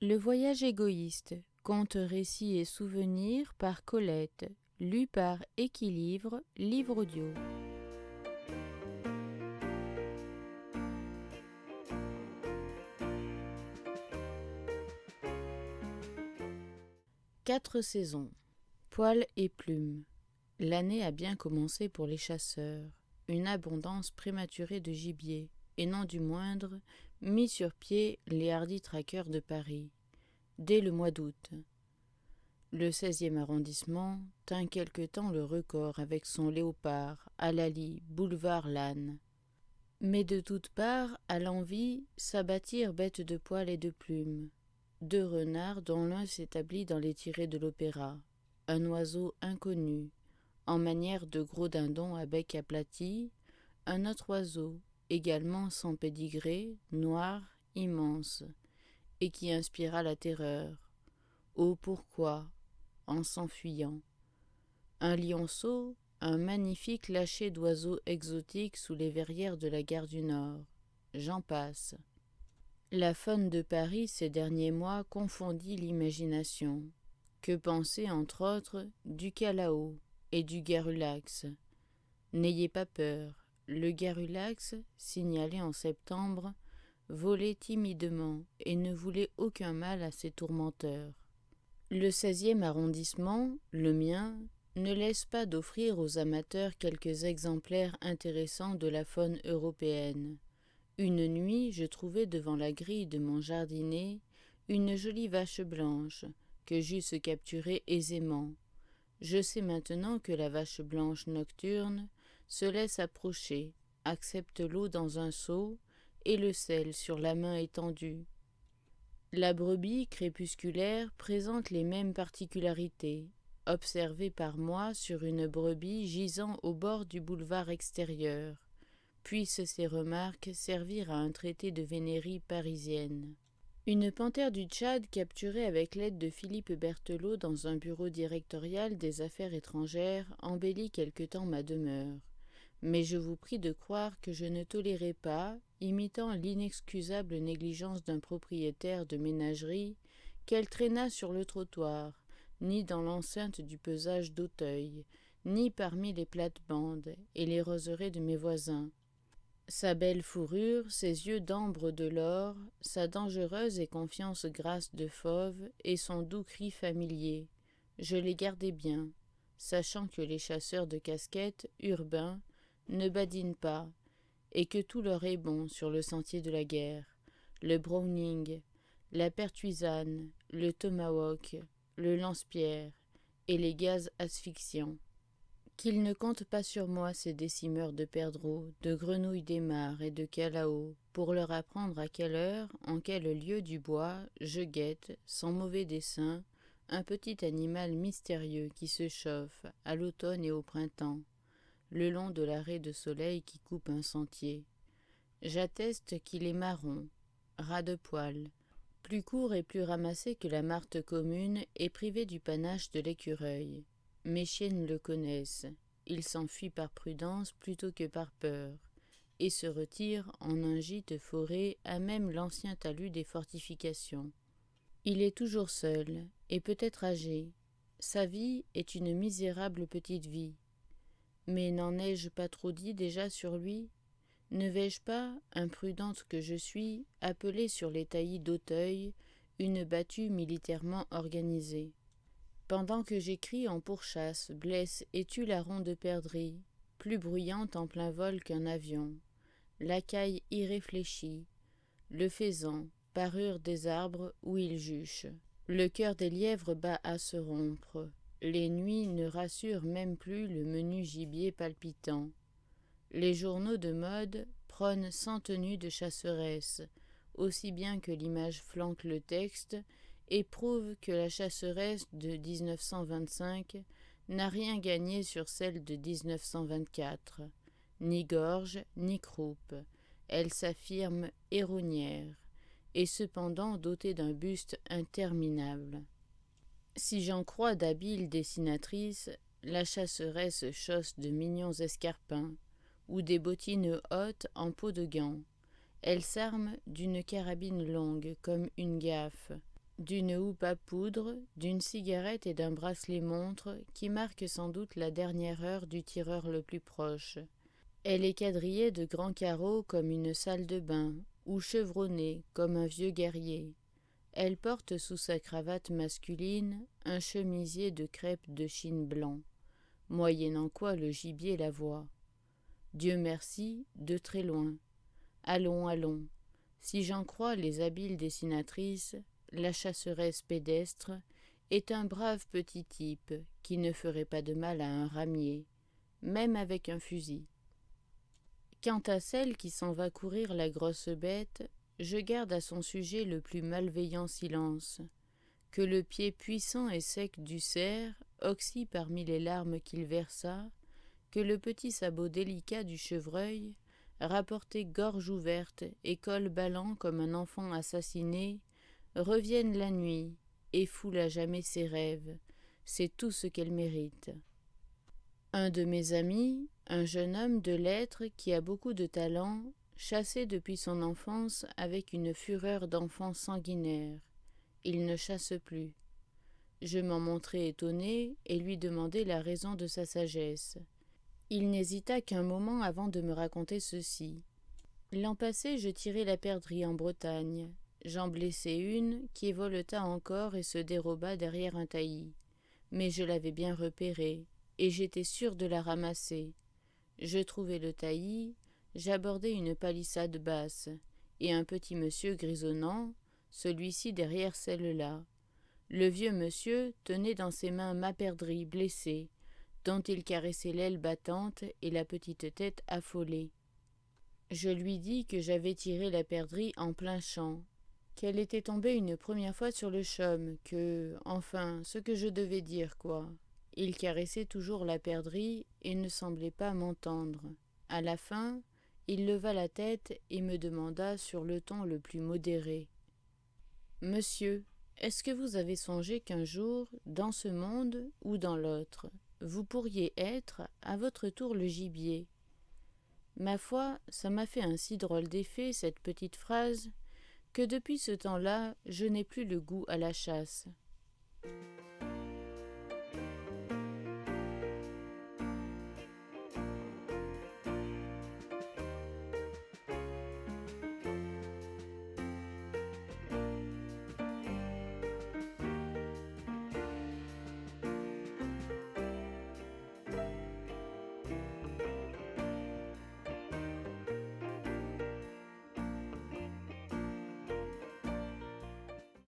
Le voyage égoïste, contes, récits et souvenirs par Colette, lu par Équilivre, livre audio. Quatre saisons. Poils et plumes. L'année a bien commencé pour les chasseurs. Une abondance prématurée de gibier, et non du moindre, mis sur pied les hardis traqueurs de Paris. Dès le mois d'août. Le 16e arrondissement tint quelque temps le record avec son léopard, Alali, boulevard Lannes. Mais de toutes parts, à l'envi, s'abattirent bêtes de poils et de plumes. Deux renards dont l'un s'établit dans les tirées de l'opéra. Un oiseau inconnu, en manière de gros dindon à bec aplati. Un autre oiseau, également sans pédigré, noir, immense, et qui inspira la terreur. Oh pourquoi, en s'enfuyant. Un lionceau, un magnifique lâcher d'oiseaux exotiques sous les verrières de la gare du Nord. J'en passe. La faune de Paris ces derniers mois confondit l'imagination. Que penser, entre autres, du calao et du garrulax? N'ayez pas peur, le garrulax, signalé en septembre, volait timidement et ne voulait aucun mal à ses tourmenteurs. Le 16e arrondissement, le mien, ne laisse pas d'offrir aux amateurs quelques exemplaires intéressants de la faune européenne. Une nuit, je trouvai devant la grille de mon jardinet une jolie vache blanche, que j'eusse capturée aisément. Je sais maintenant que la vache blanche nocturne se laisse approcher, accepte l'eau dans un seau et le sel sur la main étendue. La brebis crépusculaire présente les mêmes particularités, observées par moi sur une brebis gisant au bord du boulevard extérieur. Puissent ces remarques servir à un traité de vénérie parisienne. Une panthère du Tchad capturée avec l'aide de Philippe Berthelot dans un bureau directorial des affaires étrangères embellit quelque temps ma demeure. Mais je vous prie de croire que je ne tolérai pas, imitant l'inexcusable négligence d'un propriétaire de ménagerie, qu'elle traînât sur le trottoir, ni dans l'enceinte du pesage d'Auteuil, ni parmi les plates-bandes et les roseraies de mes voisins. Sa belle fourrure, ses yeux d'ambre de l'or, sa dangereuse et confiance grâce de fauve et son doux cri familier, je les gardai bien, sachant que les chasseurs de casquettes, urbains, ne badinent pas, et que tout leur est bon sur le sentier de la guerre, le Browning, la pertuisane, le tomahawk, le lance-pierre et les gaz asphyxiants. Qu'ils ne comptent pas sur moi ces décimeurs de perdreaux, de grenouilles des mares et de calao, pour leur apprendre à quelle heure, en quel lieu du bois, je guette, sans mauvais dessein, un petit animal mystérieux qui se chauffe, à l'automne et au printemps, le long de la raie de soleil qui coupe un sentier. J'atteste qu'il est marron, ras de poil, plus court et plus ramassé que la martre commune et privé du panache de l'écureuil. Mes chiennes le connaissent, il s'enfuit par prudence plutôt que par peur, et se retire en un gîte foré à même l'ancien talus des fortifications. Il est toujours seul, et peut-être âgé. Sa vie est une misérable petite vie. Mais n'en ai-je pas trop dit déjà sur lui? Ne vais-je pas, imprudente que je suis, appeler sur les taillis d'Auteuil une battue militairement organisée? Pendant que j'écris en pourchasse, blesse et tue la ronde perdrix, plus bruyante en plein vol qu'un avion, la caille irréfléchie, le faisan, parure des arbres où il juche. Le cœur des lièvres bat à se rompre, les nuits ne rassurent même plus le menu gibier palpitant. Les journaux de mode prônent 100 tenues de chasseresse, aussi bien que l'image flanque le texte, et prouve que la chasseresse de 1925 n'a rien gagné sur celle de 1924, ni gorge, ni croupe. Elle s'affirme héronnière, et cependant dotée d'un buste interminable. Si j'en crois d'habiles dessinatrices, la chasseresse chausse de mignons escarpins, ou des bottines hautes en peau de gant. Elle s'arme d'une carabine longue comme une gaffe, d'une houppe à poudre, d'une cigarette et d'un bracelet-montre qui marquent sans doute la dernière heure du tireur le plus proche. Elle est quadrillée de grands carreaux comme une salle de bain, ou chevronnée comme un vieux guerrier. Elle porte sous sa cravate masculine un chemisier de crêpe de chine blanc, moyennant quoi le gibier la voit. Dieu merci, de très loin. Allons, allons. Si j'en crois les habiles dessinatrices, la chasseresse pédestre est un brave petit type qui ne ferait pas de mal à un ramier, même avec un fusil. Quant à celle qui s'en va courir la grosse bête, je garde à son sujet le plus malveillant silence. Que le pied puissant et sec du cerf oxy parmi les larmes qu'il versa, que le petit sabot délicat du chevreuil, rapporté gorge ouverte et col ballant comme un enfant assassiné, revienne la nuit et foule à jamais ses rêves, c'est tout ce qu'elle mérite. Un de mes amis, un jeune homme de lettres qui a beaucoup de talent, chassait depuis son enfance avec une fureur d'enfant sanguinaire. Il ne chasse plus. Je m'en montrai étonné et lui demandai la raison de sa sagesse. Il n'hésita qu'un moment avant de me raconter ceci. L'an passé, je tirai la perdrix en Bretagne. J'en blessai une qui voleta encore et se déroba derrière un taillis. Mais je l'avais bien repérée, et j'étais sûr de la ramasser. Je trouvai le taillis, j'abordai une palissade basse, et un petit monsieur grisonnant, celui-ci derrière celle-là. Le vieux monsieur tenait dans ses mains ma perdrix blessée, dont il caressait l'aile battante et la petite tête affolée. Je lui dis que j'avais tiré la perdrix en plein champ, qu'elle était tombée une première fois sur le chaume, enfin, ce que je devais dire, quoi. Il caressait toujours la perdrix et ne semblait pas m'entendre. À la fin, il leva la tête et me demanda sur le ton le plus modéré. « Monsieur, est-ce que vous avez songé qu'un jour, dans ce monde ou dans l'autre, vous pourriez être, à votre tour, le gibier ?» Ma foi, ça m'a fait un si drôle d'effet, cette petite phrase, que depuis ce temps-là, je n'ai plus le goût à la chasse.